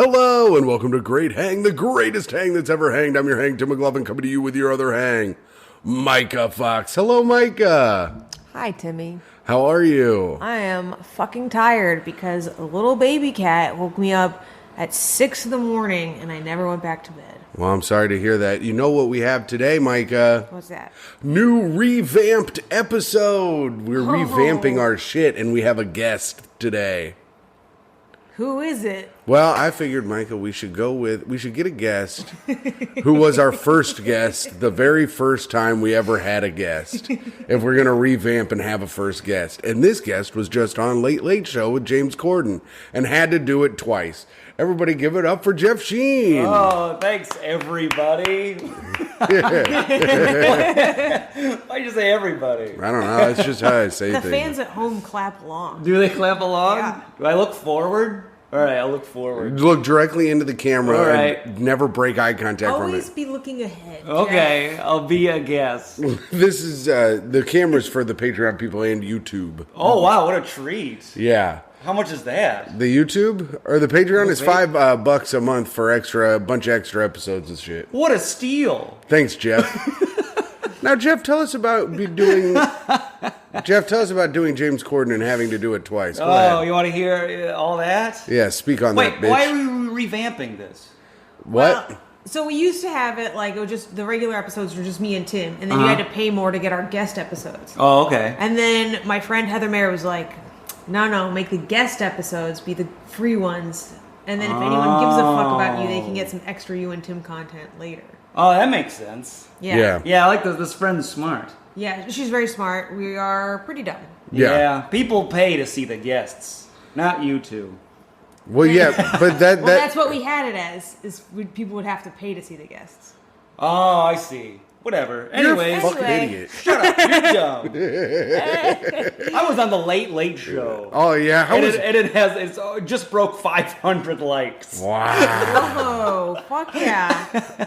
Hello and welcome to Great Hang, the greatest hang that's ever hanged. I'm your hang, Tim McLovin, coming to you with your other hang, Myka Fox. Hello, Myka. Hi, Timmy. How are you? I am fucking tired because a little baby cat woke me up at 6 in the morning and I never went back to bed. Well, I'm sorry to hear that. You know what we have today, Myka? What's that? New revamped episode. We're revamping our shit and we have a guest today. Who is it? Well, I figured, Myka, we should get a guest who was our first guest, the very first time we ever had a guest, if we're going to revamp and have a first guest. And this guest was just on Late Late Show with James Corden and had to do it twice. Everybody give it up for Jeff Scheen. Oh, thanks, everybody. Why'd you say everybody? I don't know. It's just how I say The things. fans at home clap along. Do they clap along? Yeah. Do I look forward? All right, I'll look forward. Look directly into the camera All right. and never break eye contact Always from it. be looking ahead. Okay, I'll be a guest. This is the cameras for the Patreon people and YouTube. Oh, wow, what a treat. Yeah. How much is that? The YouTube or the Patreon is The $5 a month for a bunch of extra episodes and shit. What a steal. Thanks, Jeff. Now, Jeff, tell us about doing James Corden and having to do it twice. Go Oh, ahead. you want to hear all that? Yeah, speak on Wait, that, bitch. why are we revamping this? What? Well, so we used to have it like it was just the regular episodes were just me and Tim, and then you had to pay more to get our guest episodes. Oh, okay. And then my friend Heather Mayer was like, no, make the guest episodes be the free ones. And then if anyone gives a fuck about you, they can get some extra you and Tim content later. Oh, that makes sense. Yeah. Yeah, I like this friend's smart. Yeah, she's very smart. We are pretty dumb. Yeah. People pay to see the guests, not you two. Well, yeah, but Well, that's what we had it as, people would have to pay to see the guests. Oh, I see. Whatever. You're a Anyways, fucking Anyway. idiot. shut up. You're dumb. I was on the Late Late Show. Oh, yeah. How And was... it just broke 500 likes Wow. Oh, fuck yeah.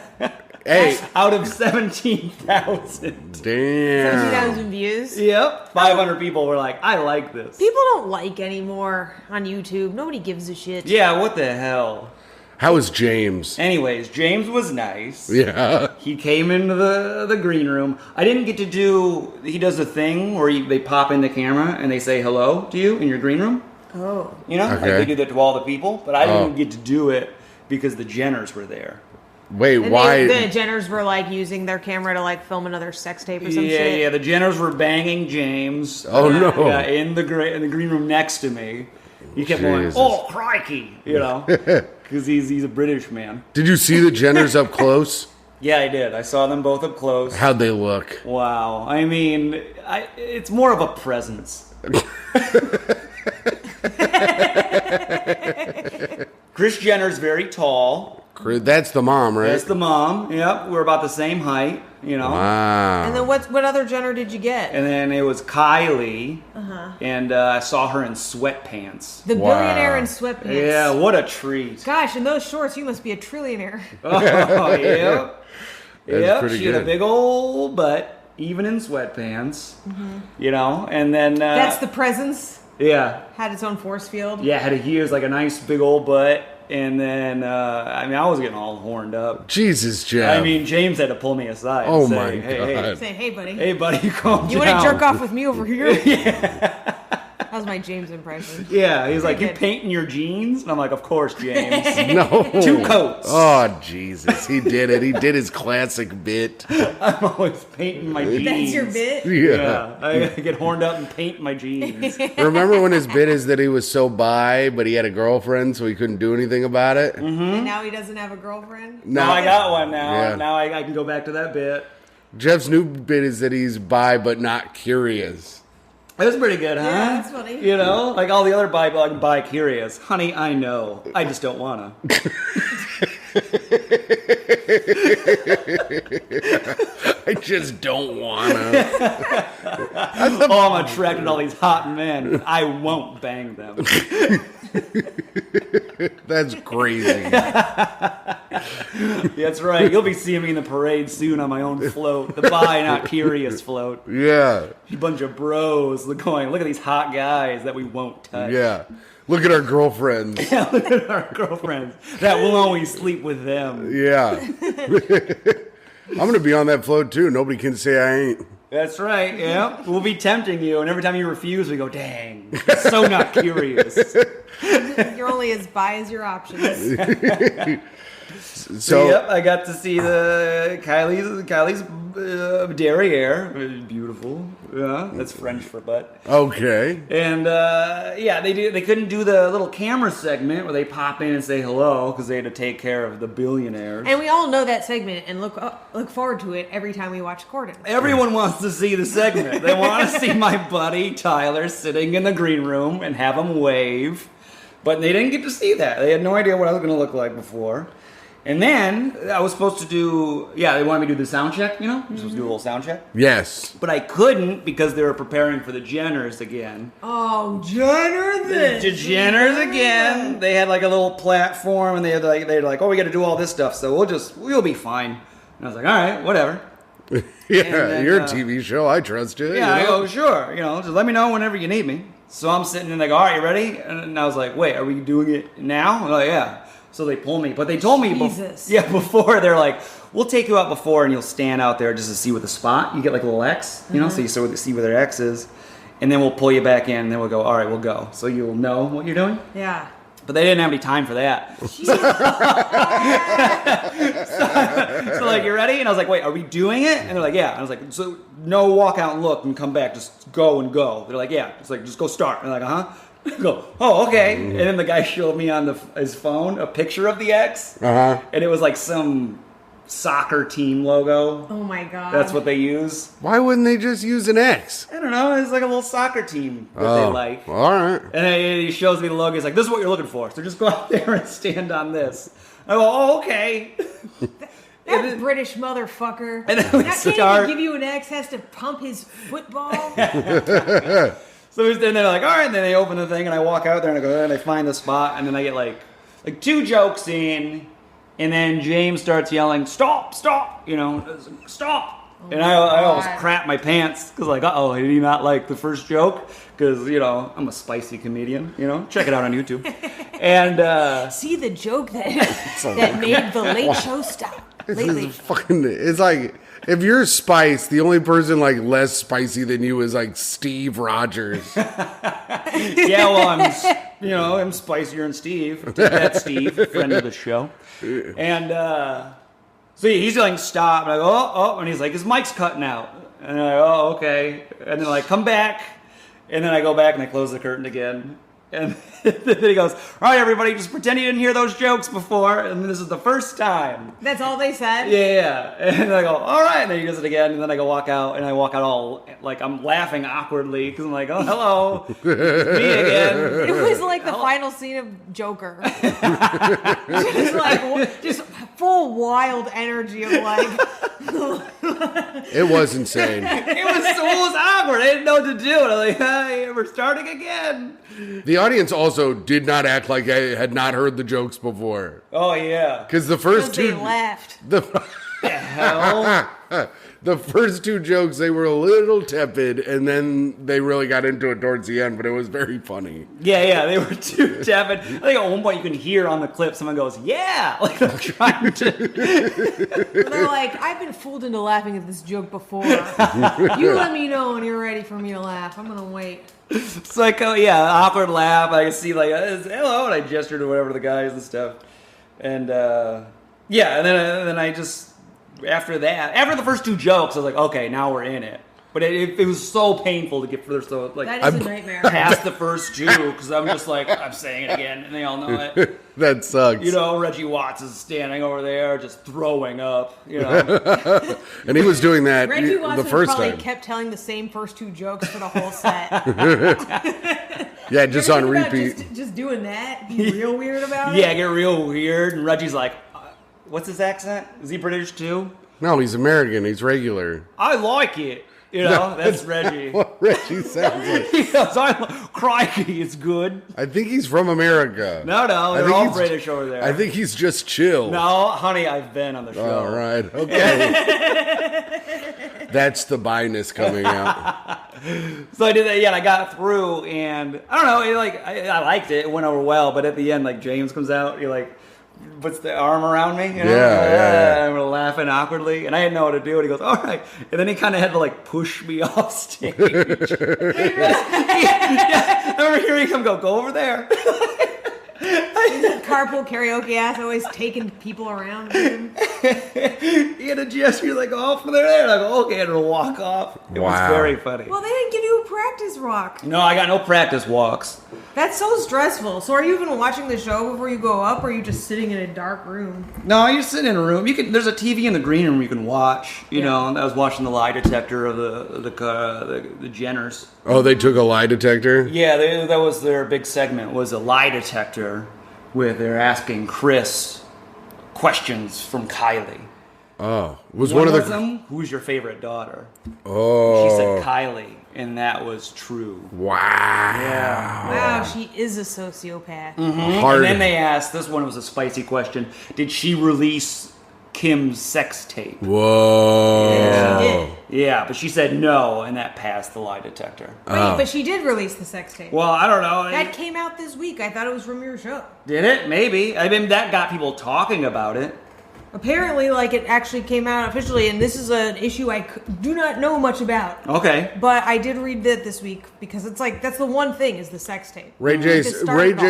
Hey, out of 17,000. damn. 17,000 views. Yep. 500 people were like, I like this. People don't like anymore on YouTube. Nobody gives a shit. Yeah, what the hell? How was James? Anyways, James was nice. Yeah. He came into the green room. I didn't get to do. He does a thing where they pop in the camera and they say hello to you in your green room. Oh. You know, like Okay. they do that to all the people. But I didn't Oh. get to do it because the Jenners were there. Wait, And why? the Jenners were like using their camera to like film another sex tape or some Yeah, shit. yeah. The Jenners were banging James. Oh, no. Yeah, in the green room next to me. He kept going, Jesus. "Oh, crikey!" You know, because he's a British man. Did you see the Jenners up close? Yeah, I did. I saw them both up close. How'd they look? Wow. I mean, it's more of a presence. Kris Jenner's very tall. That's the mom, right? That's the mom. Yep, we're about the same height. You know. Wow. And then what other Jenner did you get? And then it was Kylie, and I saw her in sweatpants. The Wow. billionaire in sweatpants. Yeah, what a treat. Gosh, in those shorts, you must be a trillionaire. Oh, yeah. That's Yep, pretty she had a good. big old butt, even in sweatpants. You know, and then... That's the presence. Yeah. Had its own force field. Yeah, he was like a nice big old butt. And then, I was getting all horned up. Jesus, Jeff. I mean, James had to pull me aside. Oh and say, my hey, God. Say, hey, buddy. Hey, buddy, calm You down. want to jerk off with me over here? That was my James impression. Yeah, he's like, you good. painting your jeans? And I'm like, of course, James. No. 2 coats. Oh, Jesus. He did it. He did his classic bit. I'm always painting my jeans. That's your bit? Yeah. I get horned up and paint my jeans. Remember when his bit is that he was so bi, but he had a girlfriend, so he couldn't do anything about it? And now he doesn't have a girlfriend? No, I got one now. Yeah. Now I can go back to that bit. Jeff's new bit is that he's bi, but not curious. It was pretty good, huh? Yeah, that's funny. You know, like all the other bi-curious. Honey, I know. I just don't wanna. I just don't wanna. Oh, I'm attracted to all these hot men. I won't bang them. That's crazy. That's right. You'll be seeing me in the parade soon on my own float. The bi, not curious float. Yeah. A bunch of bros going, look at these hot guys that we won't touch. Yeah. Look at our girlfriends. Yeah, look at our girlfriends. That we'll always sleep with them. Yeah. I'm going to be on that float too. Nobody can say I ain't. That's right, yeah. We'll be tempting you, and every time you refuse, we go, dang, so not curious. You're only as bi as your options. So yep, I got to see the Kylie's derriere. Beautiful. Yeah, that's French for butt. okay. And they couldn't do the little camera segment where they pop in and say hello because they had to take care of the billionaires. And we all know that segment and look forward to it every time we watch Corden. Everyone wants to see the segment. They want to see my buddy Tyler sitting in the green room and have him wave. But they didn't get to see that. They had no idea what I was going to look like before. And then I was supposed to do, they wanted me to do the sound check, you know? You're supposed to do a little sound check. Yes. But I couldn't because they were preparing for the Jenners again. Oh, Jenner this. The Jenners again. They had like a little platform and they're like, oh, we got to do all this stuff, so we'll be fine. And I was like, all right, whatever. Yeah, then, you're a TV show. I trust you. Yeah, you I know? go, sure. Just let me know whenever you need me. So I'm sitting and they go, all right, you ready? And I was like, wait, are we doing it now? And they're like, yeah. So they pull me, but they told me, before, they're like, we'll take you out before and you'll stand out there just to see with the spot. You get like a little X, so you see where their X is. And then we'll pull you back in and then we'll go, all right, we'll go. So you'll know what you're doing? Yeah. But they didn't have any time for that. so like, you ready? And I was like, wait, are we doing it? And they're like, yeah. And I was like, so no walk out and look and come back, just go and go. They're like, yeah. It's like, just go start. And they're like, uh-huh. I go, oh, okay. And then the guy showed me on his phone a picture of the X. Uh-huh. And it was like some soccer team logo. Oh, my God. That's what they use. Why wouldn't they just use an X? I don't know. It's like a little soccer team that they like. All right. And then he shows me the logo. He's like, this is what you're looking for. So just go out there and stand on this. I go, oh, okay. That British motherfucker. And then we That start. can't even give you an X, has to pump his football. So then they're like, all right, and then they open the thing, and I walk out there, and I go, and I find the spot, and then I get like 2 jokes in, and then James starts yelling, stop, stop, stop. And I almost crap my pants, because like, uh-oh, did he not like the first joke? Because, I'm a spicy comedian, check it out on YouTube. And, See the joke that made the late show stop. It's like, if you're Spice, the only person like less spicy than you is like Steve Rogers. Yeah, well, I'm spicier than Steve. Take that, Steve, friend of the show. And so he's like, stop. And I go, oh, and he's like, his mic's cutting out. And I go, oh, okay. And then like, come back. And then I go back and I close the curtain again. And then he goes, all right, everybody, just pretend you didn't hear those jokes before, and this is the first time. That's all they said? Yeah. And I go, all right, and then he does it again, and then I go walk out, and I walk out all, like, I'm laughing awkwardly, because I'm like, oh, hello, it's me again. It was like the final scene of Joker. just full wild energy of like... It was insane. It was awkward. I didn't know what to do. And I'm like, hey, we're starting again. The audience also did not act like I had not heard the jokes before. Oh, yeah. Because the first two... They laughed. The hell? The first 2 jokes, they were a little tepid, and then they really got into it towards the end, but it was very funny. Yeah, they were too tepid. I think at one point you can hear on the clip someone goes, yeah! Like they're trying to... They're like, I've been fooled into laughing at this joke before. You let me know when you're ready for me to laugh. I'm going to wait. It's like, oh yeah, awkward laugh. I can see like, hello, and I gestured to whatever the guys and stuff. And and then I just... After the first 2 jokes, I was like, okay, now we're in it. But it was so painful to get further, so like that is a nightmare. Past the first 2, because I'm just like, I'm saying it again, and they all know it. That sucks. Reggie Watts is standing over there just throwing up, And he was doing that Reggie Watts the first probably time. kept telling the same first 2 jokes for the whole set. Yeah, just on About repeat. just doing that? Be real weird about it? Yeah, get real weird, and Reggie's like, what's his accent? Is he British too? No, he's American. He's regular. I like it. That's Reggie. What Reggie sounds like. He goes, crikey, it's good. I think he's from America. No, they're all British over there. I think he's just chill. No, honey, I've been on the show. All right, okay. That's the bi-ness coming out. So I did that, yeah, and I got through, and I don't know, I liked it. It went over well, but at the end, like, James comes out, he, like, puts the arm around me, you know? Yeah. I'm laughing awkwardly, and I didn't know what to do, and he goes, all right. And then he kind of had to, like, push me off stage. Yeah, I remember hearing him go over there. Carpool karaoke ass always taking people around with him. He had a gesture like, off there. And I go, okay, and it'll walk off. It was very funny. Well, they didn't give you a practice walk. No, I got no practice walks. That's so stressful. So are you even watching the show before you go up, or are you just sitting in a dark room? No, you sit in a room. There's a TV in the green room you can watch. You know, and I was watching the lie detector of the Jenners. Oh, they took a lie detector? Yeah, that was their big segment, was a lie detector where they're asking Chris questions from Kylie. Oh, was one of them, who's your favorite daughter? Oh. She said Kylie, and that was true. Wow. Yeah. Wow, she is a sociopath. Hard. And then they asked, this one was a spicy question, did she release Kim's sex tape? Whoa. Yeah, she did. Yeah, but she said no, and that passed the lie detector. Wait, but she did release the sex tape. Well, I don't know. That came out this week. I thought it was from your show. Did it? Maybe. I mean, that got people talking about it. Apparently, like, it actually came out officially, and this is an issue I do not know much about. Okay. But I did read that this week, because it's like, that's the one thing, is the sex tape. Ray J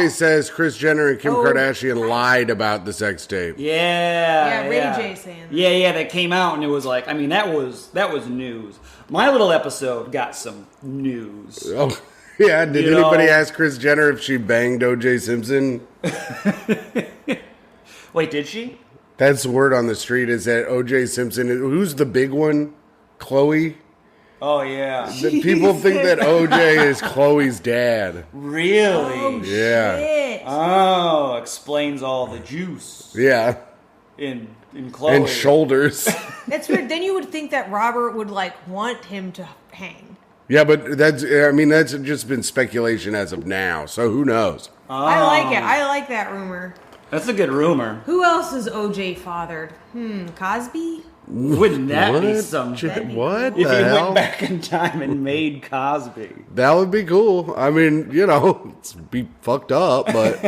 says Kris Jenner and Kim Kardashian lied about the sex tape. Yeah. Yeah, Ray J saying that. Yeah, that came out, and it was like, I mean, that was news. My little episode got some news. Oh, yeah. Did anybody ask Kris Jenner if she banged O.J. Simpson? Wait, did she? That's the word on the street, is that O.J. Simpson, who's the big one? Chloe? Oh, yeah. The people think that O.J. is Chloe's dad. Really? Oh, Yeah. shit. Oh, explains all the juice Yeah. in Chloe. And shoulders. That's weird. Then you would think that Robert would, like, want him to hang. Yeah, but that's just been speculation as of now, so who knows? I like it. I like that rumor. That's a good rumor. Who else is OJ fathered? Cosby? Wouldn't that be What? some What if he the hell? went back in time and made Cosby? That would be cool. I mean, it'd be fucked up, but...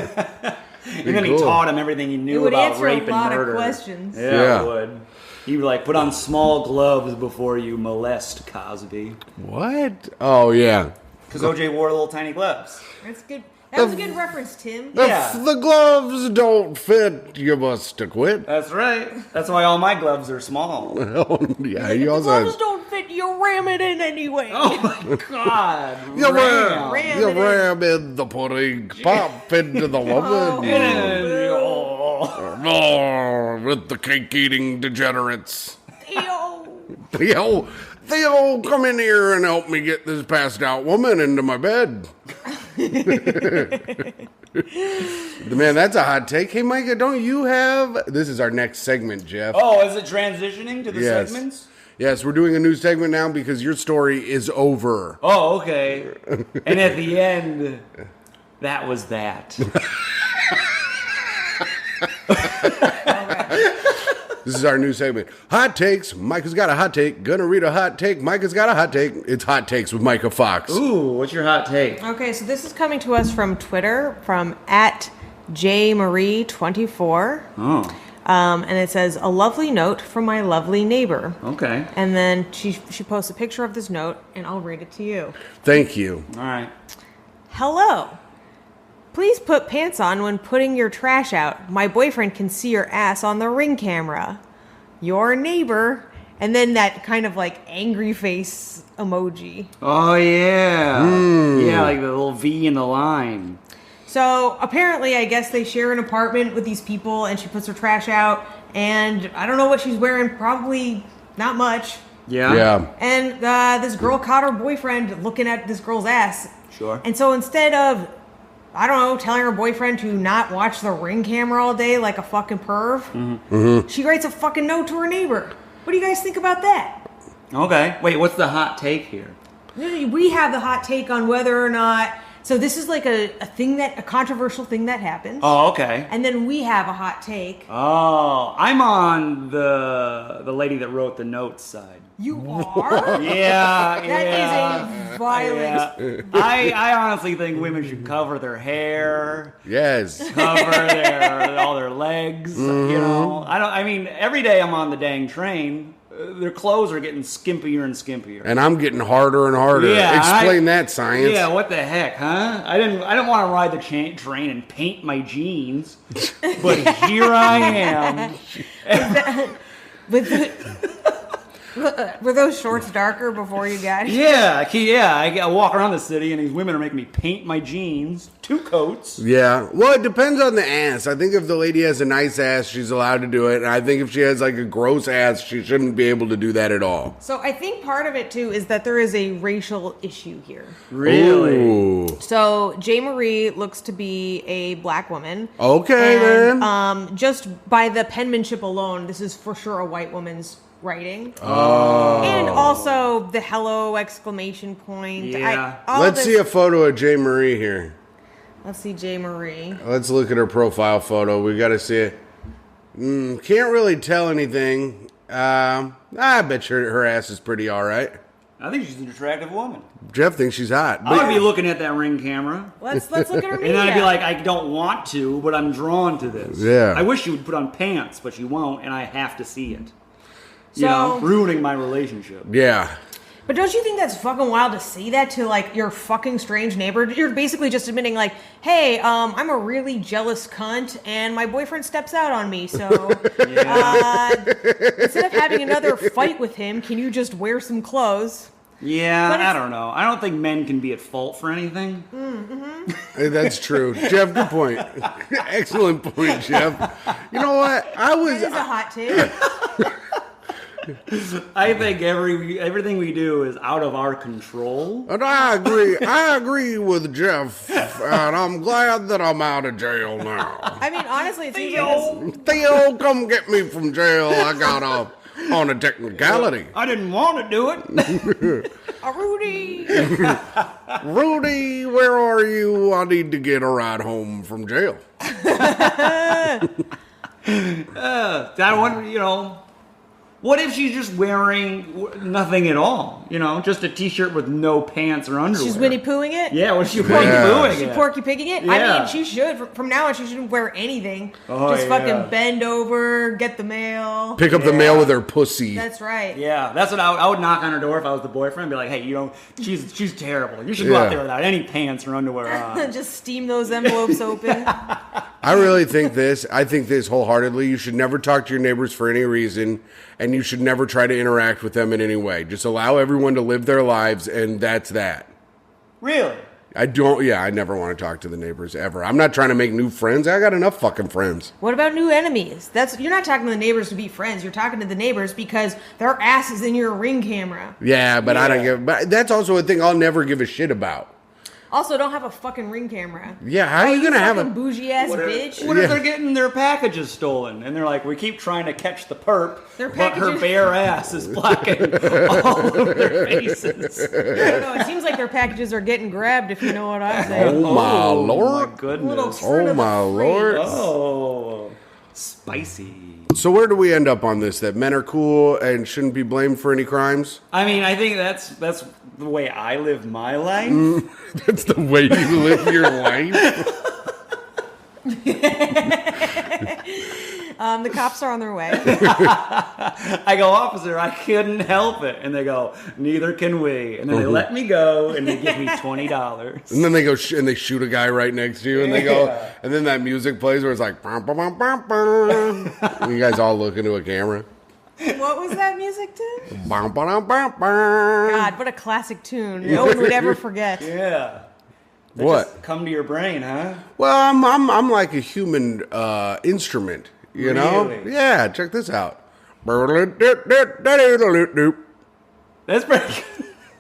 And then he taught him everything he It knew would about answer rape a lot and murder. of questions. Yeah, it would. He would like put on small gloves before you molest Cosby. What? Oh, yeah. Because OJ wore little tiny gloves. That's good. That was a good reference, Tim. Yeah. If the gloves don't fit, you must quit. That's right. That's why all my gloves are small. Oh, yeah, If you the also gloves don't fit, you ram it in anyway. Oh my god. You Ram. ram in the pudding, pop into the oven. Oh. Oh, with the cake-eating degenerates. Theo. Theo, come in here and help me get this passed-out woman into my bed. Man, that's a hot take. Hey, Myka, don't you have... This is our next segment, Jeff. Oh, is it transitioning to the segments? Yes, we're doing a new segment now because your story is over. Oh, okay. And at the end, that was that. This is our new segment. Hot takes. Myka's got a hot take. Gonna read a hot take. Myka's got a hot take. It's Hot Takes with Myka Fox. Ooh, what's your hot take? Okay, so this is coming to us from Twitter, from @jmarie24. Oh, And it says, a lovely note from my lovely neighbor. okay. And then she posts a picture of this note, and I'll read it to you. Thank you. All right. Hello. Please put pants on when putting your trash out. My boyfriend can see your ass on the Ring camera. Your neighbor. And then that kind of like angry face emoji. Oh, yeah. Yeah, like the little V in the line. So apparently, I guess they share an apartment with these people, and she puts her trash out, and I don't know what she's wearing, probably not much. Yeah? Yeah. And this girl caught her boyfriend looking at this girl's ass. Sure. And so instead of, I don't know, telling her boyfriend to not watch the Ring camera all day like a fucking perv, she writes a fucking note to her neighbor. What do you guys think about that? Okay. Wait, what's the hot take here? We have the hot take on whether or not So this is like a controversial thing that happened. Oh, okay. And then we have a hot take. Oh, I'm on the lady that wrote the notes side. You are? Yeah, That is a violent. Yeah. I honestly think women should cover their hair, Yes. cover all their legs. You know, I mean, every day I'm on the dang train. Their clothes are getting skimpier and skimpier. And I'm getting harder and harder. Yeah, Explain that, science. Yeah, what the heck, huh? I didn't want to ride the train and paint my jeans, but here I am. Were those shorts darker before you got here? I walk around the city and these women are making me paint my jeans, 2 coats. Yeah. Well, it depends on the ass. I think if the lady has a nice ass, she's allowed to do it. And I think if she has like a gross ass, she shouldn't be able to do that at all. So I think part of it too is that there is a racial issue here. Really? Ooh. So J. Marie looks to be a black woman. Okay, and, then. Just by the penmanship alone, this is for sure a white woman's writing. Oh. And also the hello exclamation point. Yeah. Let's see a photo of J. Marie here. Let's see J. Marie. Let's look at her profile photo. We got to see it. Can't really tell anything. I bet her ass is pretty all right. I think she's an attractive woman. Jeff thinks she's hot. I would be looking at that Ring camera. Let's look at her media. And then I'd be like, I don't want to, but I'm drawn to this. Yeah. I wish you would put on pants, but you won't, and I have to see it. So, ruining my relationship. Yeah. But don't you think that's fucking wild to say that to like your fucking strange neighbor? You're basically just admitting like, hey, I'm a really jealous cunt and my boyfriend steps out on me. So instead of having another fight with him, can you just wear some clothes? Yeah, I don't know. I don't think men can be at fault for anything. Hey, that's true. Jeff, good point. Excellent point, Jeff. You know what? That is a hot take. I think everything we do is out of our control. And I agree with Jeff, and I'm glad that I'm out of jail now. I mean, honestly, it seems like Theo, come get me from jail. I got off on a technicality. I didn't want to do it. Rudy. Rudy, where are you? I need to get a ride home from jail. I wonder, what if she's just wearing nothing at all? Just a t-shirt with no pants or underwear. She's Winnie Poohing it? Yeah, was she Winnie Poohing it? She Porky Pigging it? Yeah. I mean, she should. From now on, she shouldn't wear anything. Just fucking bend over, get the mail. Pick up the mail with her pussy. That's right. Yeah, that's what I would knock on her door if I was the boyfriend and be like, hey, she's terrible. You should go out there without any pants or underwear on. Just steam those envelopes open. I really think this. I think this wholeheartedly. You should never talk to your neighbors for any reason, and you should never try to interact with them in any way. Just allow everyone to live their lives, and that's that. Really? I never want to talk to the neighbors ever. I'm not trying to make new friends. I got enough fucking friends. What about new enemies? You're not talking to the neighbors to be friends. You're talking to the neighbors because their ass is in your Ring camera. Yeah, but I don't give. But that's also a thing I'll never give a shit about. Also, don't have a fucking Ring camera. Yeah, how are you gonna have a bougie ass bitch? What if they're getting their packages stolen and they're like, we keep trying to catch the perp, Their but her packages- bare ass is blocking all of their faces. I don't know. It seems like their packages are getting grabbed, if you know what I'm saying. Oh my lord! My goodness! Oh my lord! Oh, spicy. So where do we end up on this? That men are cool and shouldn't be blamed for any crimes? I mean, I think that's the way I live my life. That's the way you live your life? The cops are on their way. I go, officer, I couldn't help it. And they go, neither can we. And then they let me go and they give me $20. And then they go and they shoot a guy right next to you, and they go, and then that music plays where it's like, bum, bum, bum, bum, bum. And you guys all look into a camera. What was that music to? Bum, bum, bum, bum. God, what a classic tune. No one would ever forget. Yeah. That What? just come to your brain, huh? Well, I'm like a human instrument, you know? Really? Yeah, check this out. That's pretty good.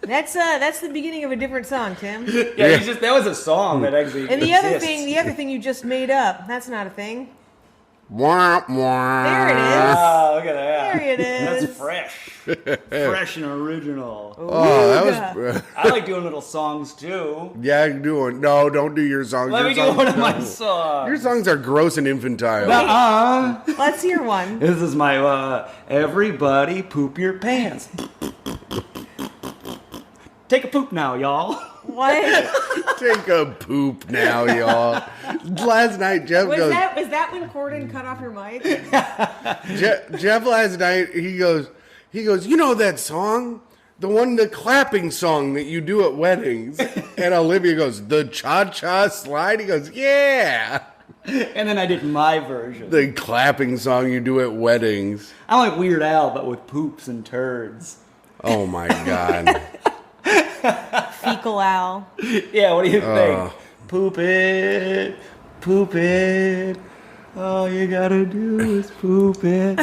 That's the beginning of a different song, Tim. Yeah, that was a song that actually And the exists. other thing you just made up. That's not a thing. Wah, wah. There it is. Oh, look at that. There it is. That's fresh. Fresh and original. Oh, that was. I like doing little songs too. Yeah, doing. No, don't do your songs. Let Your me do songs- one of my no. songs. Your songs are gross and infantile. Let's hear one. This is my everybody poop your pants. Take a poop now, y'all. What? Take a poop now, y'all. Last night, Jeff Was goes. that when Corden cut off your mic? Jeff last night, he goes, you know that song? The clapping song that you do at weddings. And Olivia goes, the cha-cha slide? He goes, yeah. And then I did my version. The clapping song you do at weddings. I like Weird Al, but with poops and turds. Oh my God. Fecal Al. Yeah, what do you think? Poop it, poop it. All you gotta do is poop it.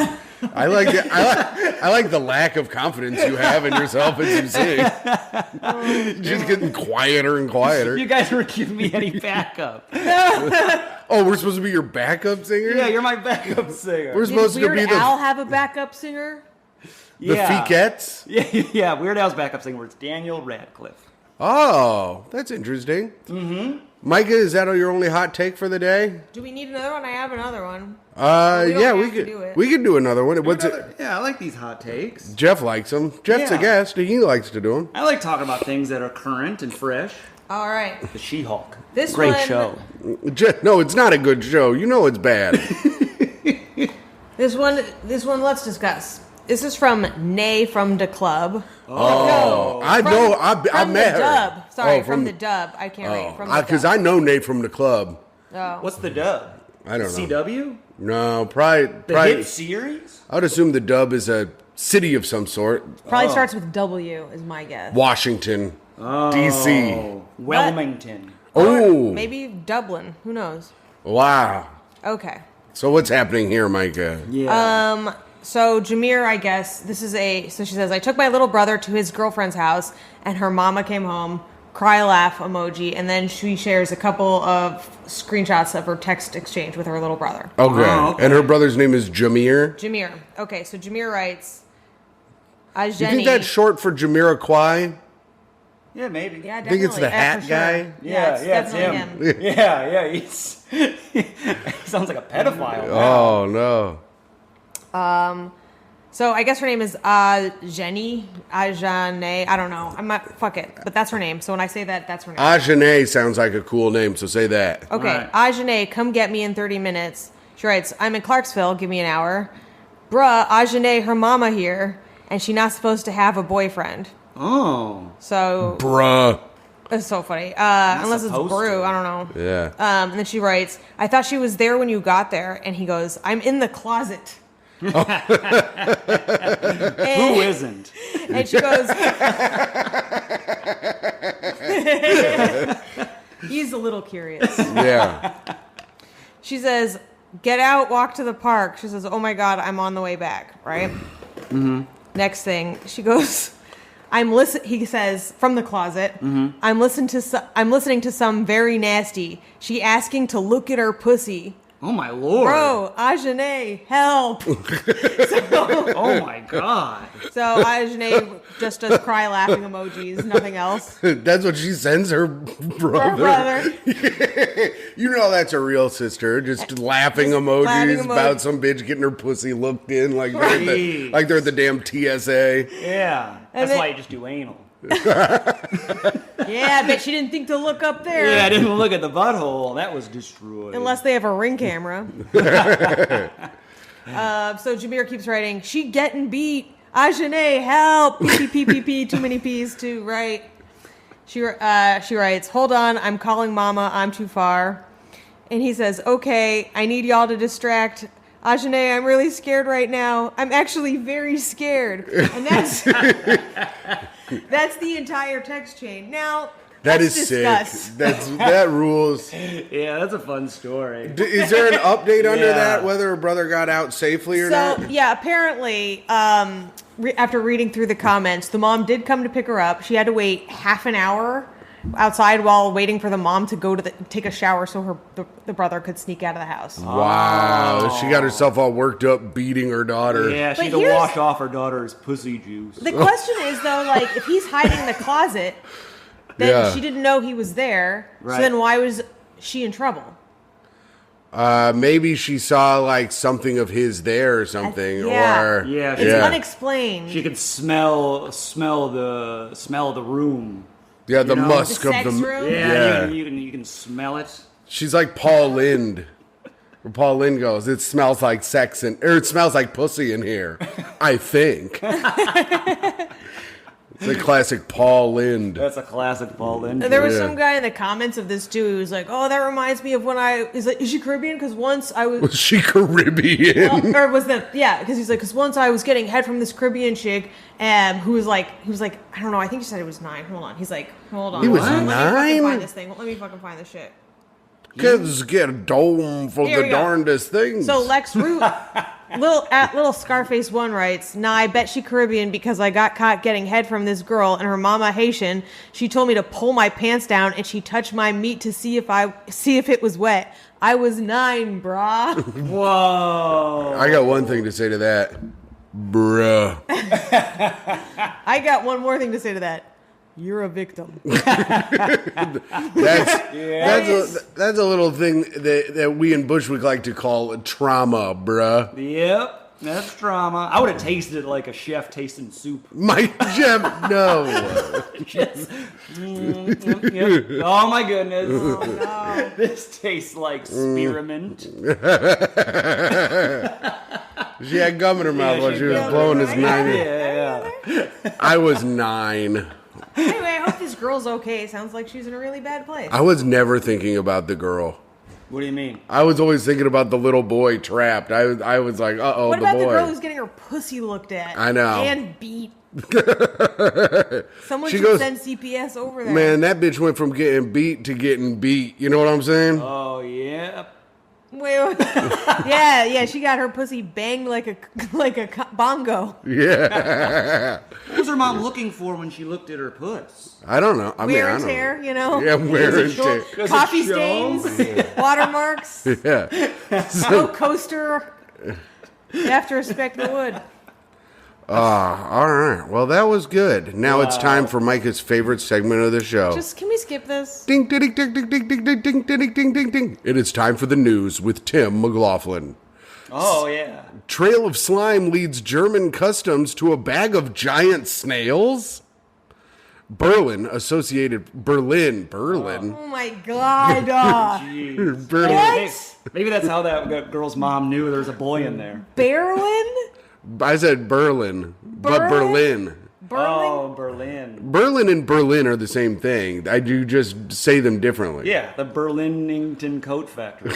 I like the lack of confidence you have in yourself as you sing. Just getting quieter and quieter. You guys weren't giving me any backup. Oh, we're supposed to be your backup singer? Yeah, you're my backup singer. We're supposed Did to be Weird the Al have a backup singer? Fekettes? Yeah, Weird Al's backup singer was Daniel Radcliffe. Oh, that's interesting. Mm-hmm. Myka, is that your only hot take for the day? Do we need another one? I have another one. Yeah, we have to could. do it. We could do another one. What's it? Yeah, I like these hot takes. Jeff likes them. Jeff's a Yeah. guest. He likes to do them. I like talking about things that are current and fresh. All right. The She-Hulk. This Great one- show. No, it's not a good show. You know it's bad. This one, let's discuss. This is from Nay from the Club. I know. I From met the her. dub. Sorry, Oh, from the dub. I can't read. From the Because dub. I know Nate from the club. Oh. What's the dub? I don't know. CW? No, probably. The hit series? I would assume the dub is a city of some sort. Probably starts with W, is my guess. Washington, D.C. Oh, Wilmington. Oh, Maybe Dublin. Who knows? wow. Okay. So what's happening here, Myka? Yeah. So Jameer, I guess, so she says, I took my little brother to his girlfriend's house and her mama came home, cry laugh emoji, and then she shares a couple of screenshots of her text exchange with her little brother. Okay. Okay. And her brother's name is Jameer. Jameer. Okay, so Jameer writes, You think that's short for Jamiroquai? Yeah, maybe. Yeah, I think it's definitely. the hat For guy. Sure. Yeah, it's it's definitely him. him. Yeah, he's he sounds like a pedophile. Oh, no. So I guess her name is Jenny, Ajane. I don't know. I'm not, fuck it. But that's her name. So when I say that, that's her name. Ajane sounds like a cool name, so say that. Okay, Right. Ajane, come get me in 30 minutes. She writes, I'm in Clarksville, give me an hour. Bruh, Ajane, her mama here, and she not supposed to have a boyfriend. Oh. So, Bruh. it's so funny. Unless it's supposed Brew, to. I don't know. Yeah. And then she writes, I thought she was there when you got there. And he goes, I'm in the closet. Who isn't? And she goes, he's a little curious. Yeah. She says, get out, walk to the park. She says, oh my God, I'm on the way back, right? Mm-hmm. Next thing, she goes, he says, from the closet, I'm listening to some very nasty. She asking to look at her pussy. Oh my lord. Bro, Ajane, help. Oh my god. So Ajane just does cry laughing emojis, nothing else. That's what she sends her brother. Her brother. You know that's a real sister, just laughing emojis laughing about some bitch getting her pussy looked in like Right. they're at the damn TSA. Yeah. And That's then- why you just do anal. Yeah, I bet she didn't think to look up there. Yeah, I didn't look at the butthole. That was destroyed. Unless they have a ring camera. So Jameer keeps writing, she getting beat. Ajane, help. P, too many P's to write. She writes, hold on, I'm calling mama, I'm too far. And he says, okay, I need y'all to distract. Ajane, I'm really scared right now. I'm actually very scared. And that's that's the entire text chain. Now, That let's is discuss. sick. That rules. Yeah, that's a fun story. Is there an update under Yeah. that whether her brother got out safely or So, not? yeah, apparently, after reading through the comments, the mom did come to pick her up. She had to wait half an hour outside while waiting for the mom to go to take a shower so the brother could sneak out of the house. Wow. She got herself all worked up beating her daughter. Yeah, she But had to here's- wash off her daughter's pussy juice. The question is, though, like, if he's hiding in the closet, then Yeah. she didn't know he was there. Right. So then why was she in trouble? Maybe she saw like something of his there or something, Yeah. or Yeah, It's Yeah. unexplained. She could smell the room. yeah, the know, musk the of sex the room? Yeah, Yeah. you can smell it. She's like Paul Lind. Where Paul Lind goes, it smells like sex or it smells like pussy in here. I think. It's a classic Paul Lind. That's a classic Paul Lynde. There was Yeah. some guy in the comments of this too who was like, "Oh, that reminds me of when is she Caribbean? Because once I was, Was she Caribbean? or was that because he's like, because once I was getting head from this Caribbean chick, who was like, I don't know, I think he said it was 9. Hold on, he's like, hold on, He was Let me 9? fucking find this thing. Let me fucking find this shit. Kids get a dome for Here the we go. darndest things. So Lex Root, little Scarface 1 writes, "Nah, I bet she Caribbean because I got caught getting head from this girl and her mama Haitian. She told me to pull my pants down and she touched my meat to see if it was wet. I was 9, brah." Whoa. I got one thing to say to that. Bruh. I got one more thing to say to that. You're a victim. That's a little thing that we in Bushwick like to call trauma, bruh. Yep, that's drama. I would have tasted it like a chef tasting soup. My Jeff, no. Yep. Oh my goodness. Oh, no. This tastes like spearmint. She had gum in her mouth Yeah, while she she was did. blowing his I 9. Yeah. I was 9. Anyway, I hope this girl's okay. Sounds like she's in a really bad place. I was never thinking about the girl. What do you mean? I was always thinking about the little boy trapped. I was like, uh-oh, What the about the boy. girl who's getting her pussy looked at? I know. And beat. Someone She should goes- send CPS over there. Man, that bitch went from getting beat to getting beat. You know what I'm saying? Oh yeah. Wait. Yeah, she got her pussy banged like a bongo. Yeah. What was her mom looking for when she looked at her puss? I don't know. I Wear mean, I and don't tear, know. you know? Yeah, wear and tear. Does it Coffee show? stains, watermarks, Yeah. no coaster. You have to respect the wood. All right. Well, that was good. Now it's time for Myka's favorite segment of the show. Can we skip this? Ding, ding, ding, ding, ding, ding, ding, ding, ding, ding, ding, ding, ding. It is time for the news with Tim McLaughlin. Oh yeah. Trail of slime leads German customs to a bag of giant snails. Berlin. Oh my god. Jeez. Berlin. What? Maybe that's how that girl's mom knew there was a boy in there. Berlin? I said Berlin, but Berlin. Berlin? Oh, Berlin. Berlin and Berlin are the same thing. I do just say them differently. Yeah, the Berlinington Coat Factory.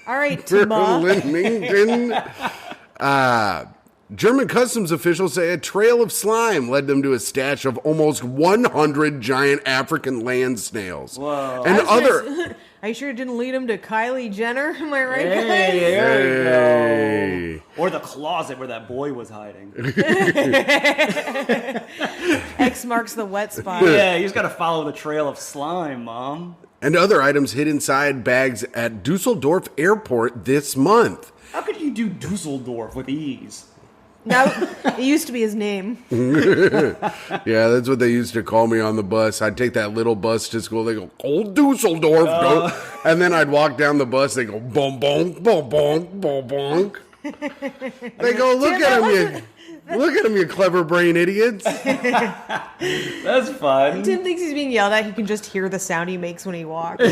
All right, Tima. Berlinington. German customs officials say a trail of slime led them to a stash of almost 100 giant African land snails. Whoa. And other... Are you sure it didn't lead him to Kylie Jenner? Am I right, Hey, guys? there we Hey. go. Or the closet where that boy was hiding. X marks the wet spot. Yeah, you just gotta follow the trail of slime, Mom. And other items hid inside bags at Dusseldorf Airport this month. How could you do Dusseldorf with ease? Now, it used to be his name. Yeah, that's what they used to call me on the bus. I'd take that little bus to school. They go, "Old Dusseldorf." Go. And then I'd walk down the bus. They go, "Boom, boom, boom, boom, boom, boom." They go, "Look at him, you clever brain idiots." That's fun. Tim thinks he's being yelled at. He can just hear the sound he makes when he walks.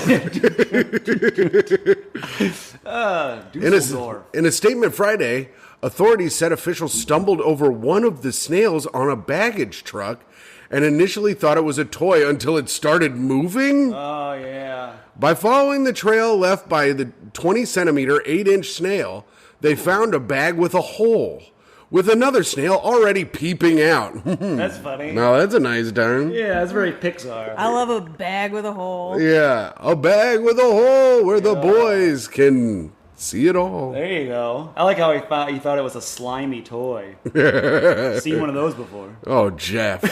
Dusseldorf. In a statement Friday, authorities said officials stumbled over one of the snails on a baggage truck and initially thought it was a toy until it started moving. Oh, yeah. By following the trail left by the 20-centimeter, 8-inch snail, they found a bag with a hole, with another snail already peeping out. That's funny. Now, that's a nice darn. Yeah, that's very Pixar. I love a bag with a hole. Yeah, a bag with a hole where the boys can see it all. There you go. I like how he thought it was a slimy toy. Seen one of those before. Oh, Jeff.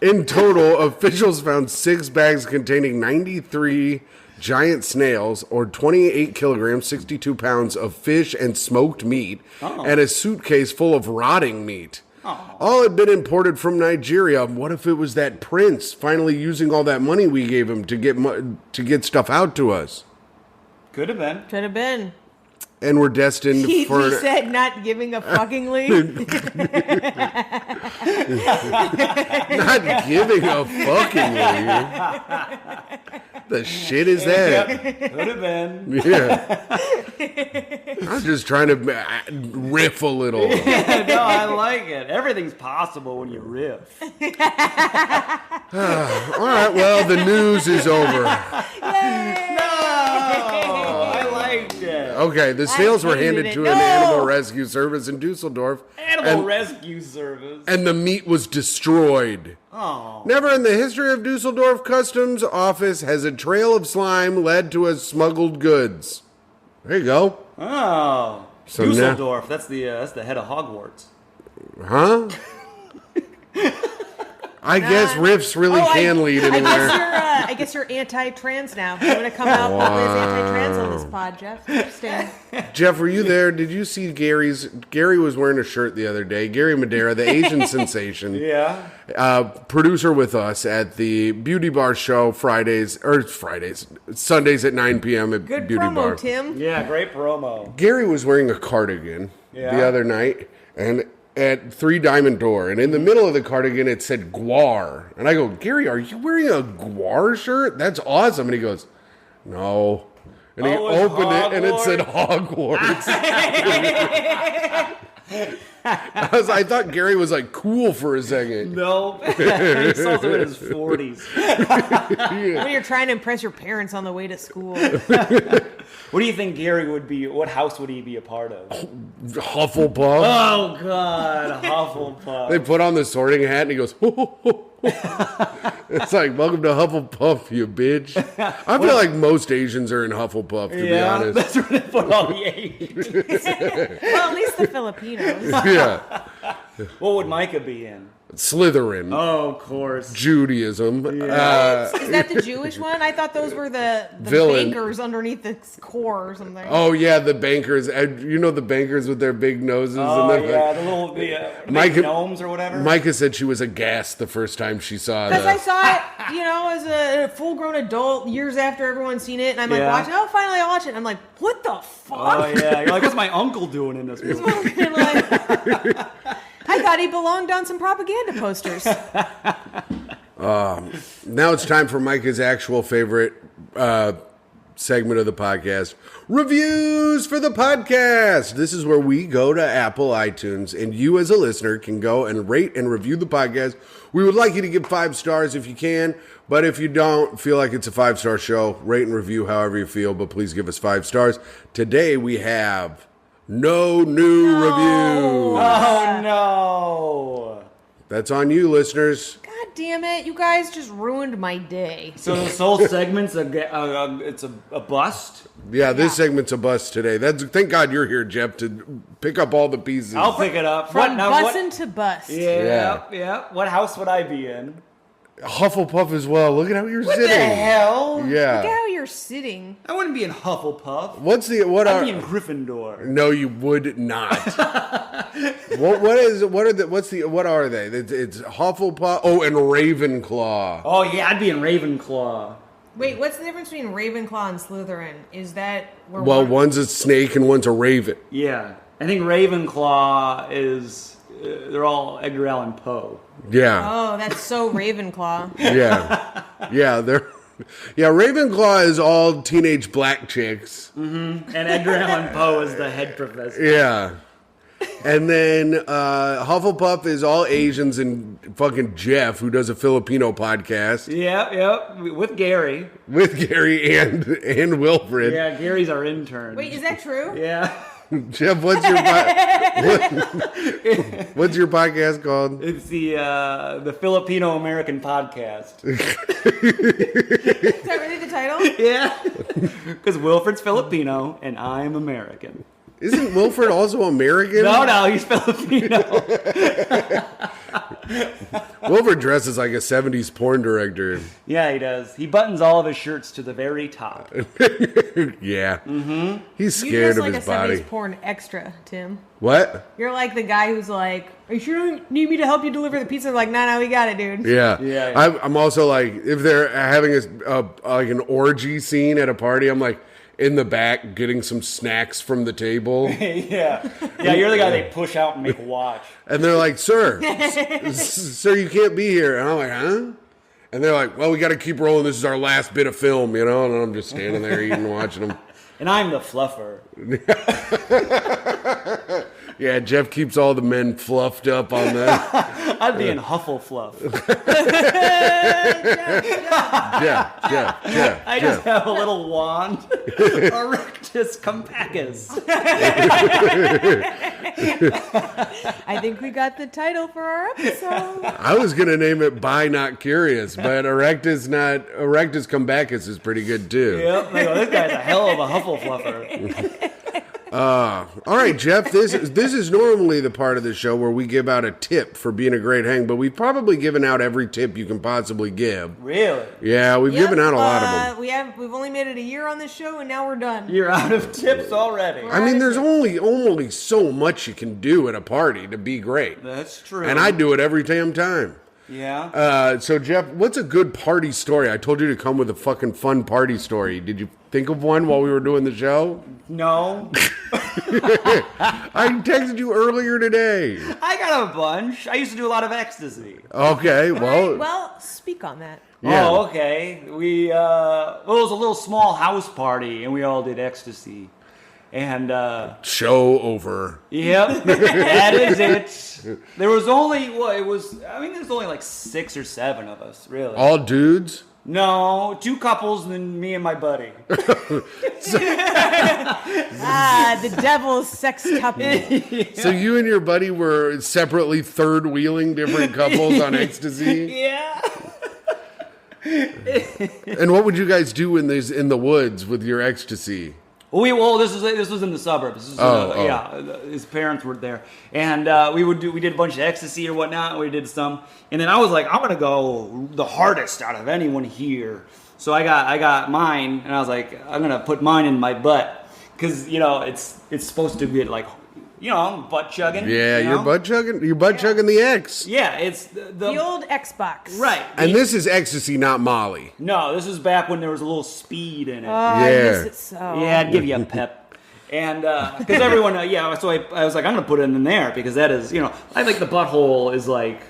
In total, officials found 6 bags containing 93 giant snails, or 28 kilograms, 62 pounds of fish and smoked meat, and a suitcase full of rotting meat. All had been imported from Nigeria. What if it was that prince finally using all that money we gave him to get stuff out to us? Could have been. Could have been. And we're destined He for... said not giving a fucking leave. Not giving a fucking leave. The shit is that? Yep. Could have been. Yeah. I'm just trying to riff a little. Yeah, no, I like it. Everything's possible when you riff. All right, well, the news is over. Yay! No, I liked it. Okay, the snails were hated handed it. to an No! animal rescue service in Dusseldorf. Animal rescue service. And the meat was destroyed. Oh. Never in the history of Dusseldorf Customs Office has a trail of slime led to a smuggled goods. There you go. Oh. So Dusseldorf. That's the head of Hogwarts. Huh? I guess riffs really can lead anywhere. I guess you're anti-trans now. I'm going to come out publicly as anti-trans on this pod, Jeff. Understand? Jeff, were you there? Did you see Gary was wearing a shirt the other day. Gary Madera, the Asian sensation. Yeah. Producer with us at the Beauty Bar show Sundays at 9 p.m. at Good Beauty promo, Bar. Tim. Yeah, great promo. Gary was wearing a cardigan the other night, and at Three Diamond Door, and in the middle of the cardigan it said Guar, and I go, Gary, are you wearing a Guar shirt? That's awesome. And he goes, no. And he opened it and it said Hogwarts. I thought Gary was like cool for a second. No. He's also in his 40s. When you're trying to impress your parents on the way to school. What do you think Gary would be? What house would he be a part of? Hufflepuff. Oh, God. Hufflepuff. They put on the sorting hat and he goes, ho, ho, ho, ho. It's like, welcome to Hufflepuff, you bitch. I feel like most Asians are in Hufflepuff, to be honest. That's where they put all the Asians. Well, at least the Filipinos. Yeah. What would Myka be in? Slytherin. Oh, of course. Judaism. Is that the Jewish one? I thought those were the Villain. bankers underneath the core or something. Oh, yeah, the bankers. You know the bankers with their big noses? Oh, and yeah, the little Myka, gnomes or whatever. Myka said she was aghast the first time she saw Because I that. saw it, as a full-grown adult years after everyone's seen it, and I'm like, watching. Oh, finally I watch it. And I'm like, what the fuck? Oh, yeah. You're like, what's my uncle doing in this movie? I thought he belonged on some propaganda posters. Now it's time for Myka's actual favorite segment of the podcast. Reviews for the podcast. This is where we go to Apple iTunes, and you as a listener can go and rate and review the podcast. We would like you to give 5 stars if you can, but if you don't feel like it's a 5-star show, rate and review however you feel, but please give us 5 stars. Today we have no new reviews. Oh, no. That's on you, listeners. God damn it. You guys just ruined my day. So this whole segment's it's a bust? Yeah, this segment's a bust today. Thank God you're here, Jeff, to pick up all the pieces. I'll pick it up. From bussin' to bust. Yeah. What house would I be in? Hufflepuff as well. Look at how you're What sitting. the hell? Yeah. Look at how you're sitting. I wouldn't be in Hufflepuff. I'd be in Gryffindor. No, you would not. what are they? It's Hufflepuff. Oh, and Ravenclaw. Oh yeah, I'd be in Ravenclaw. Wait, what's the difference between Ravenclaw and Slytherin? Is that where One's a snake and one's a raven. Yeah, I think Ravenclaw is they're all Edgar Allan Poe. Yeah. Oh, that's so Ravenclaw. Yeah. Ravenclaw is all teenage black chicks. Mm-hmm. And Edgar Allan Poe is the head professor. Yeah. And then Hufflepuff is all Asians and fucking Jeff, who does a Filipino podcast. Yep. With Gary. With Gary and Wilfred. Yeah, Gary's our intern. Wait, is that true? Yeah. Jeff, what's your podcast called? It's the Filipino American podcast. Is that really the title? Yeah. Because Wilfred's Filipino and I'm American. Isn't Wilfred also American? No, he's Filipino. Wilbur dresses like a 70s porn director. Yeah, he does. He buttons all of his shirts to the very top. Yeah. Mm-hmm. He's You scared dress of like his a 70s body. porn extra, Tim. What? You're like the guy who's like, "Are you sure you need me to help you deliver the pizza?" Like, nah, we got it, dude. Yeah. Yeah. I'm also like, if they're having like an orgy scene at a party, I'm like in the back getting some snacks from the table. Yeah, you're the guy they push out and make watch. And they're like, sir, sir, you can't be here. And I'm like, huh? And they're like, well, we got to keep rolling. This is our last bit of film, you know? And I'm just standing there eating, watching them. And I'm the fluffer. Yeah, Jeff keeps all the men fluffed up on that. I'd be in Hufflefluff. Jeff. I just have a little wand. Erectus compactus. I think we got the title for our episode. I was going to name it Bi Not Curious, but Erectus Combacus is pretty good too. Yep. I go, this guy's a hell of a Hufflefluffer. All right, Jeff, this is normally the part of the show where we give out a tip for being a great hang, but we've probably given out every tip you can possibly give. Really? Yeah, we've given out a lot of them. We've only made it a year on this show, and now we're done. You're out of tips already. I mean, there's only so much you can do at a party to be great. That's true. And I do it every damn time. Yeah. So, Jeff, what's a good party story? I told you to come with a fucking fun party story. Did you think of one while we were doing the show? No. I texted you earlier today. I got a bunch. I used to do a lot of ecstasy. Okay, All well... right, well, speak on that. Yeah. Oh, okay. We, it was a little small house party, and we all did ecstasy. And, Show over. yep, that is it. There was only, there's only like 6 or 7 of us, really. All dudes? No, 2 couples, and then me and my buddy. The devil's sextuple. So you and your buddy were separately third-wheeling different couples on ecstasy? Yeah. And what would you guys do in the woods with your ecstasy? This was in the suburbs. This was Oh. Yeah, his parents were there, and we did a bunch of ecstasy or whatnot. And we did some, and then I was like, I'm gonna go the hardest out of anyone here. So I got mine, and I was like, I'm gonna put mine in my butt because it's supposed to be like butt chugging. Yeah, you know? you're butt chugging the X. Yeah, it's the The old Xbox. right. And this is ecstasy, not Molly. No, this is back when there was a little speed in it. I miss it so. Yeah, I'd give you a pep. And, because everyone, so I was like, I'm going to put it in there because that is, I think the butthole is like,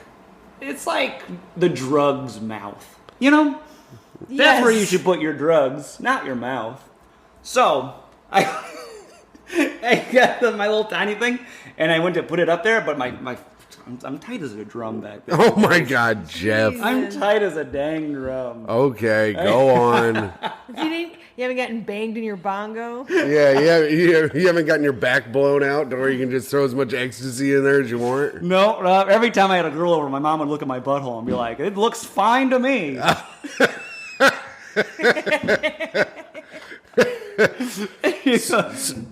it's like the drug's mouth. That's Yes. where you should put your drugs, not your mouth. So, I got my little tiny thing, and I went to put it up there, but I'm tight as a drum back there. Oh my God, Jeff. I'm tight as a dang drum. Okay, go on. You haven't gotten banged in your bongo? Yeah, you haven't gotten your back blown out to where you can just throw as much ecstasy in there as you want? No, every time I had a girl over, my mom would look at my butthole and be like, it looks fine to me.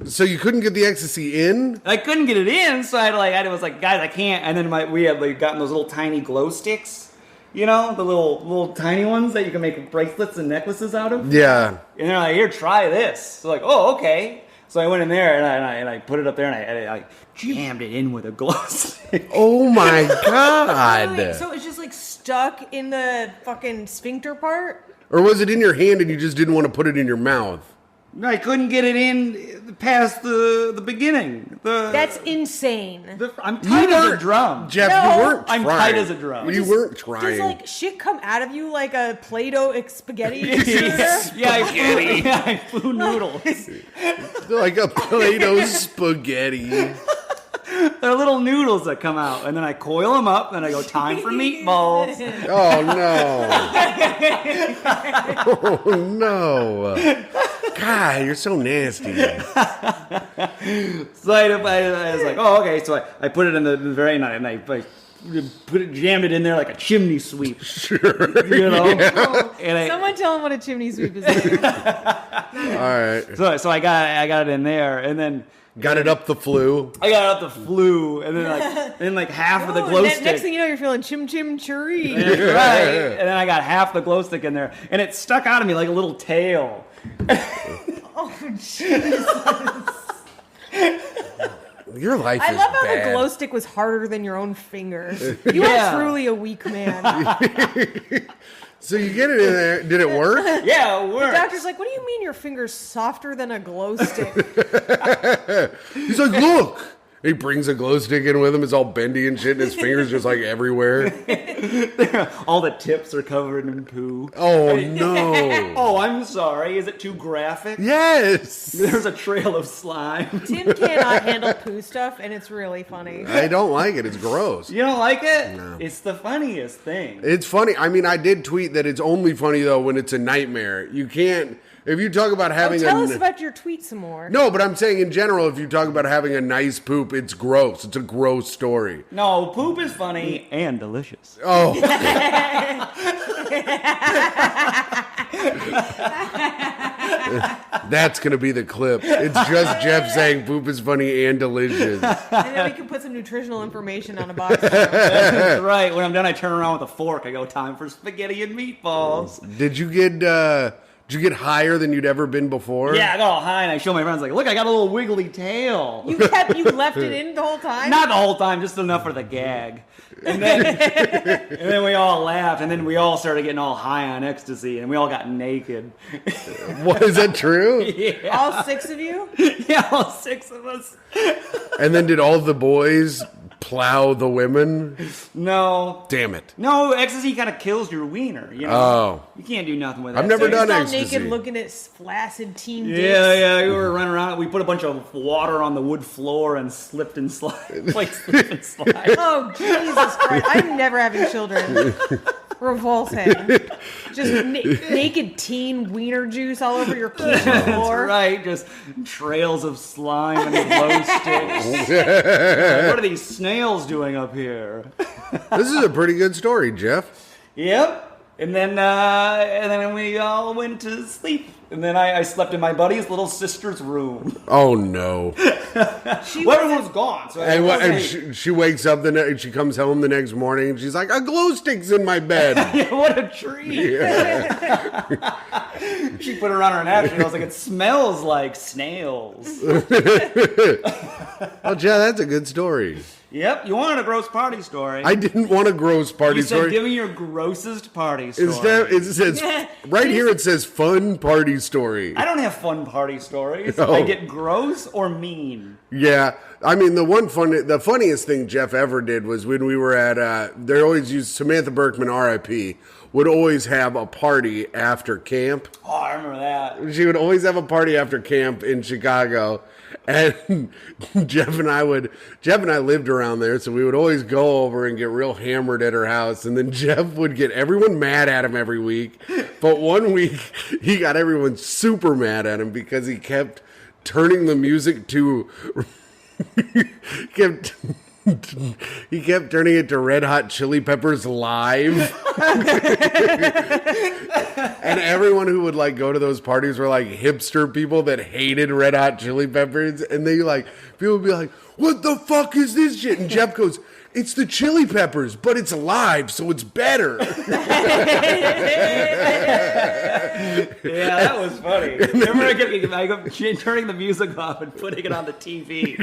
So you couldn't get the ecstasy in? I couldn't get it in, so I was like, guys, I can't. And then we had gotten those little tiny glow sticks, the little tiny ones that you can make bracelets and necklaces out of. Yeah. And they're like, here, try this. So like, oh, okay. So I went in there and I put it up there and I jammed it in with a glow stick. Oh my God. Wait, so it's just like stuck in the fucking sphincter part? Or was it in your hand and you just didn't want to put it in your mouth? I couldn't get it in past the beginning. That's insane. I'm tight as a drum. Jeff, No. you weren't trying. I'm tight as a drum. You weren't Does trying. like shit come out of you like a Play-Doh spaghetti? I flew noodles. Like a Play-Doh spaghetti. They're little noodles that come out, and then I coil them up, and I go, time for meatballs. Oh, no. Oh, no. God, you're so nasty. So I was like, oh, okay. So I put it in the very night, and I jammed it in there like a chimney sweep. Sure. And Someone tell him what a chimney sweep is like. All right. So I got it in there, and then Got it up the flue. I got out the flue, and then like half of the glow stick. Next thing you know, you're feeling chim-chim-cheree. Right. And then I got half the glow stick in there, and it stuck out of me like a little tail. Oh, Jesus. Your life I is love how bad. the glow stick was harder than your own finger. You are truly a weak man. So you get it in there. Did it work? Yeah, it The worked. doctor's like, what do you mean your finger's softer than a glow stick? He's like, look. He brings a glow stick in with him. It's all bendy and shit, and his fingers just like everywhere. All the tips are covered in poo. Oh, no. Oh, I'm sorry. Is it too graphic? Yes. There's a trail of slime. Tim cannot handle poo stuff, and it's really funny. I don't like it. It's gross. You don't like it? No. It's the funniest thing. It's funny. I mean, I did tweet that it's only funny, though, when it's a nightmare. You can't... If you talk about having Tell us about your tweet some more. No, but I'm saying in general, if you talk about having a nice poop, it's gross. It's a gross story. No, poop is funny and delicious. Oh. That's going to be the clip. It's just Jeff saying poop is funny and delicious. And then we can put some nutritional information on a box. That's right. When I'm done, I turn around with a fork. I go, time for spaghetti and meatballs. Did you get higher than you'd ever been before? Yeah, I got all high and I show my friends, like, look, I got a little wiggly tail. You left it in the whole time? Not the whole time, just enough for the gag. And then we all laughed, and then we all started getting all high on ecstasy, and we all got naked. What, is that true? Yeah. All 6 of you? Yeah, all 6 of us. And then did all the boys plow the women? No. Damn it. No, ecstasy kind of kills your wiener, you know? Oh. You can't do nothing with it. I've never You're done just all ecstasy. naked looking at flaccid teen dicks. Yeah, we were running around. We put a bunch of water on the wood floor and slipped and slide. Like, slip and slide. Oh, Jesus Christ. I'm never having children. Revolting. Just naked teen wiener juice all over your kitchen floor. That's right, just trails of slime and glow sticks. What are these snails doing up here? This is a pretty good story, Jeff. Yep. And then we all went to sleep. And then I slept in my buddy's little sister's room. Oh, no. Everyone's gone. So And she wakes up she comes home the next morning and she's like, a glow stick's in my bed. What a treat. Yeah. She put her on her napkin. I was like, it smells like snails. Oh, Jeff, that's a good story. Yep, you wanted a gross party story. I didn't want a gross party You said, story. give me your grossest party story. Instead, it says right here. It says fun party story. I don't have fun party stories. No. I get gross or mean. Yeah, I mean the funniest thing Jeff ever did was when we were at. They always used Samantha Berkman, R.I.P. would always have a party after camp. Oh, I remember that. She would always have a party after camp in Chicago. And Jeff and I lived around there, so we would always go over and get real hammered at her house. And then Jeff would get everyone mad at him every week. But one week, he got everyone super mad at him because he kept turning the music to... He kept turning it to Red Hot Chili Peppers Live. And everyone who would like go to those parties were like hipster people that hated Red Hot Chili Peppers. And they like, people would be like, what the fuck is this shit? And Jeff goes, it's the Chili Peppers, but it's live, so it's better. Yeah, that was funny. Remember I kept turning the music off and putting it on the TV.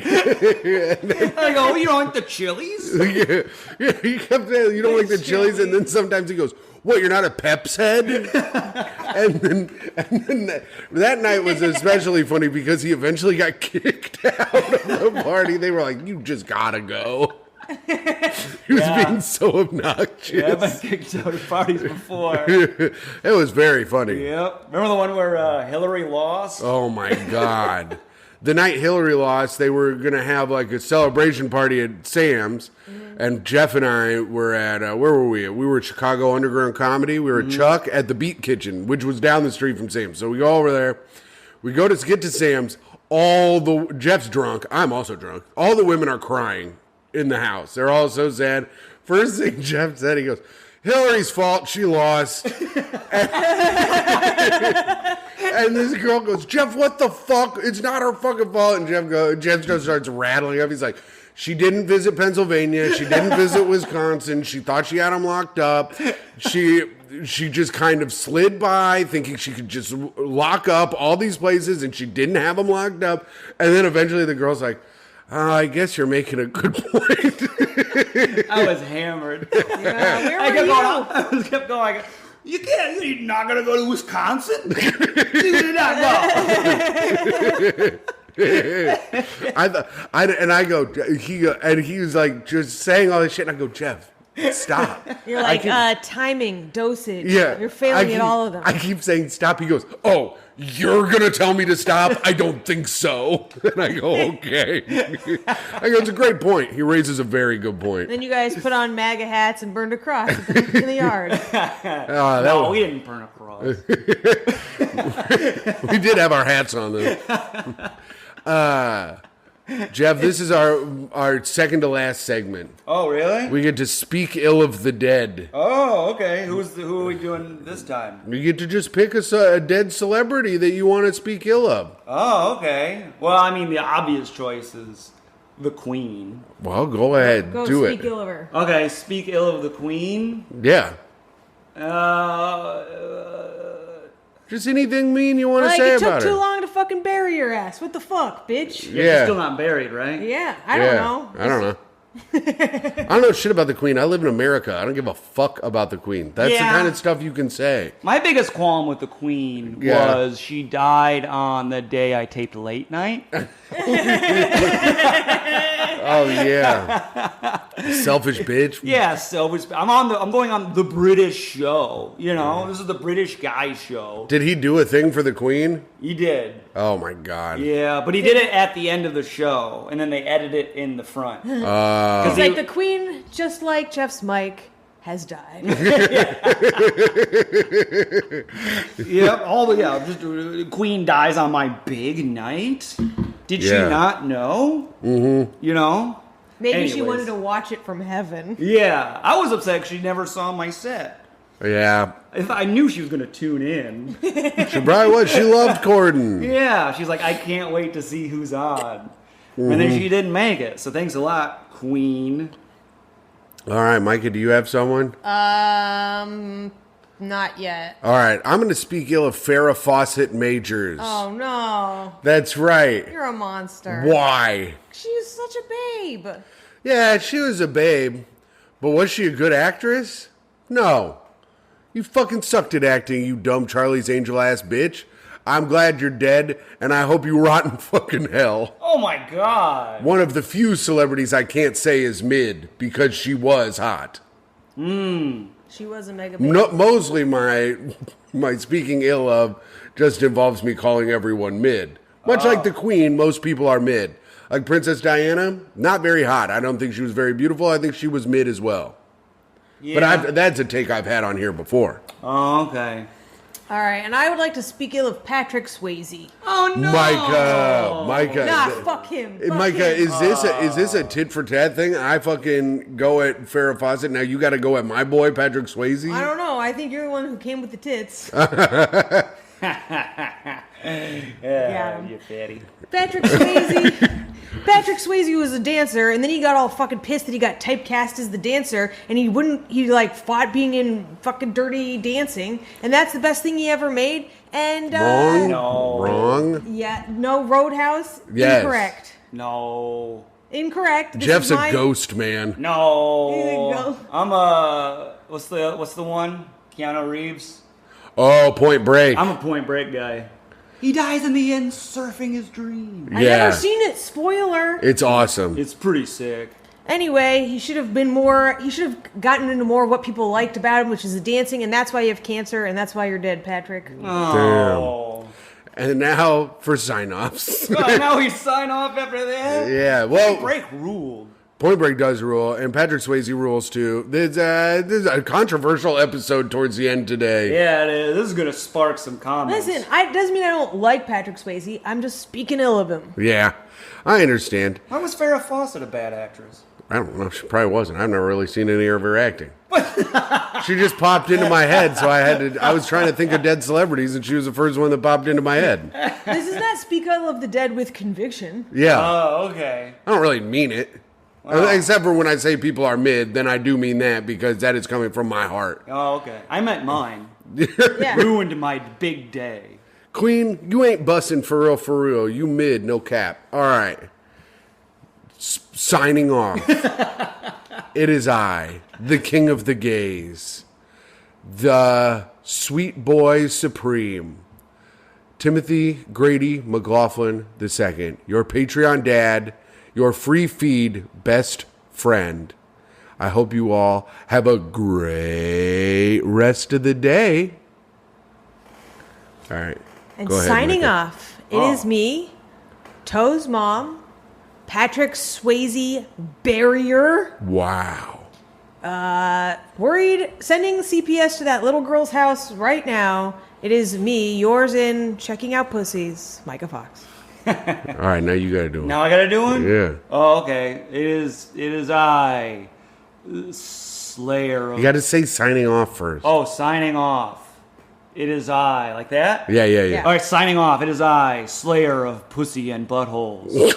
I go, you don't like the Chili's? Yeah, he kept saying, you don't like the Chili's, and then sometimes he goes, what, you're not a Peps head? and then that night was especially funny because he eventually got kicked out of the party. They were like, you just gotta go. He was being so obnoxious. Yeah, I've been kicked out of parties before. It was very funny. Yep. Remember the one where Hillary lost? Oh my God. The night Hillary lost, they were going to have like a celebration party at Sam's. And Jeff and I were at, where were we at? We were at Chicago Underground Comedy. We were at Chuck at the Beat Kitchen, which was down the street from Sam's. So we go over there. We go to get to Sam's. Jeff's drunk. I'm also drunk. All the women are crying in the house. They're all so sad. First thing Jeff said, he goes, Hillary's fault. She lost. And And this girl goes, Jeff, what the fuck? It's not her fucking fault. And Jeff just starts rattling up. He's like, she didn't visit Pennsylvania. She didn't visit Wisconsin. She thought she had him locked up. She just kind of slid by thinking she could just lock up all these places, and she didn't have them locked up. And then eventually the girl's like, I guess you're making a good point. I was hammered. Yeah, where I were kept you? going. I kept going. You can't. You're not gonna go to Wisconsin. You did not go. He was like just saying all this shit, and I go, Jeff, stop. You're like, timing, dosage. Yeah. You're failing at all of them. I keep saying stop. He goes, oh, you're going to tell me to stop? I don't think so. And I go, okay. I go, it's a great point. He raises a very good point. Then you guys put on MAGA hats and burned a cross in the yard. No, we didn't burn a cross. We did have our hats on, though. Jeff, this is our second to last segment. Oh, really? We get to speak ill of the dead. Oh, okay. Who are we doing this time? You get to just pick a dead celebrity that you want to speak ill of. Oh, okay. Well, I mean, the obvious choice is the Queen. Well, go ahead. Go do speak it. ill of her. Okay, speak ill of the Queen. Yeah. Just Just anything mean you want to Like, say it took about too her. long to fucking bury your ass. What the fuck, bitch? She's Yeah. still not buried, right? Yeah, I don't know. I don't know. I don't know shit about the Queen. I live in America. I don't give a fuck about the Queen. That's the Yeah. kind of stuff you can say. My biggest qualm with the Queen Yeah. was she died on the day I taped Late Night. Oh yeah, selfish bitch. Yeah, so I'm going on the British show. You know, this is the British guy show. Did he do a thing for the Queen? He did. Oh my god. Yeah, but he did it at the end of the show, and then they edited it in the front. It's like the Queen, just like Jeff's mic, has died. Yep, just Queen dies on my big night. Did she Yeah. not know? Mm-hmm. You know? Maybe she Anyways. wanted to watch it from heaven. Yeah, I was upset 'cause she never saw my set. Yeah, If I knew she was going to tune in. she probably was. She loved Corden. Yeah, she's like, I can't wait to see who's on. And then she didn't make it, so thanks a lot, Queen. All right, Myka, do you have someone? Not yet. All right, I'm going to speak ill of Farrah Fawcett Majors. Oh no, That's right. you're a monster. Why? She was such a babe. Yeah, she was a babe, but was she a good actress? No. You fucking sucked at acting, you dumb Charlie's Angel ass bitch. I'm glad you're dead, and I hope you rot in fucking hell. Oh my god. One of the few celebrities I can't say is mid, because she was hot. She was a mega babe. No, mostly my speaking ill of just involves me calling everyone mid. Much like the Queen, most people are mid. Like Princess Diana, not very hot. I don't think she was very beautiful. I think she was mid as well. Yeah. But that's a take I've had on here before. Oh, okay. All right, and I would like to speak ill of Patrick Swayze. Oh no. Myka. Nah, fuck him. Fuck Myka, him. is this a tit for tat thing? I fucking go at Farrah Fawcett. Now you got to go at my boy Patrick Swayze. I don't know. I think you're the one who came with the tits. Yeah, you fatty. Patrick Swayze was a dancer, and then he got all fucking pissed that he got typecast as the dancer, and he like fought being in fucking Dirty Dancing, and that's the best thing he ever made. And Wrong. No. Wrong. yeah, no, Roadhouse. Yes. Incorrect. No. Incorrect. This Jeff's is a my- ghost man. No. Here you go. I'm what's the one? Keanu Reeves. Oh, Point Break. I'm a Point Break guy. He dies in the end surfing his dream. I never seen it. Spoiler. It's awesome. It's pretty sick. Anyway, he should have been more. He should have gotten into more of what people liked about him, which is the dancing, and that's why you have cancer, and that's why you're dead, Patrick. Oh. And now for sign-offs. Oh, now we sign off after that? Yeah, well, Break ruled. Point Break does rule, and Patrick Swayze rules too. This is a controversial episode towards the end today. Yeah, it is. This is going to spark some comments. Listen, it doesn't mean I don't like Patrick Swayze. I'm just speaking ill of him. Yeah, I understand. How was Farrah Fawcett a bad actress? I don't know. She probably wasn't. I've never really seen any of her acting. She just popped into my head, so I was trying to think of dead celebrities, and she was the first one that popped into my head. This is not speak ill of the dead with conviction. Yeah. Oh, okay. I don't really mean it. Wow. Except for when I say people are mid, then I do mean that because that is coming from my heart. Oh, okay. I meant mine. Yeah. Ruined my big day. Queen, you ain't busting for real, for real. You mid, no cap. All right. Signing off. It is I, the king of the gays, the sweet boy supreme, Timothy Grady McLaughlin II, your Patreon dad, your free feed best friend. I hope you all have a great rest of the day. All right. And go ahead, signing Myka. off, it is me, Toe's mom, Patrick Swayze barrier. Wow. Worried, sending CPS to that little girl's house right now. It is me, yours in checking out pussies, Myka Fox. All right, now you got to do it. Now I got to do one? Yeah. Oh, okay. It is I, Slayer of... You got to say signing off first. Oh, signing off. It is I. Like that? Yeah. Yeah. All right, signing off. It is I, Slayer of pussy and buttholes.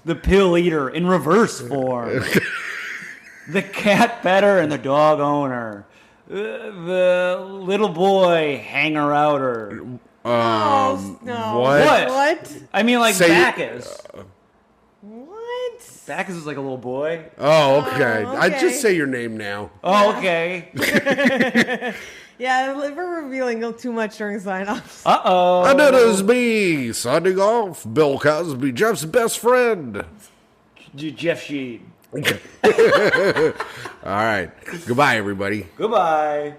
The pill eater in reverse form. The cat better and the dog owner. The little boy hanger outer. No. What? I mean, like Say- Backus. What? Backus is like a little boy. Oh, okay. Oh, I'd okay. just say your name now. Oh, okay. Yeah, we're revealing too much during sign-offs. Uh-oh. And it is me, signing off, Bill Cosby, Jeff's best friend. Jeff Scheen. All right. Goodbye, everybody. Goodbye.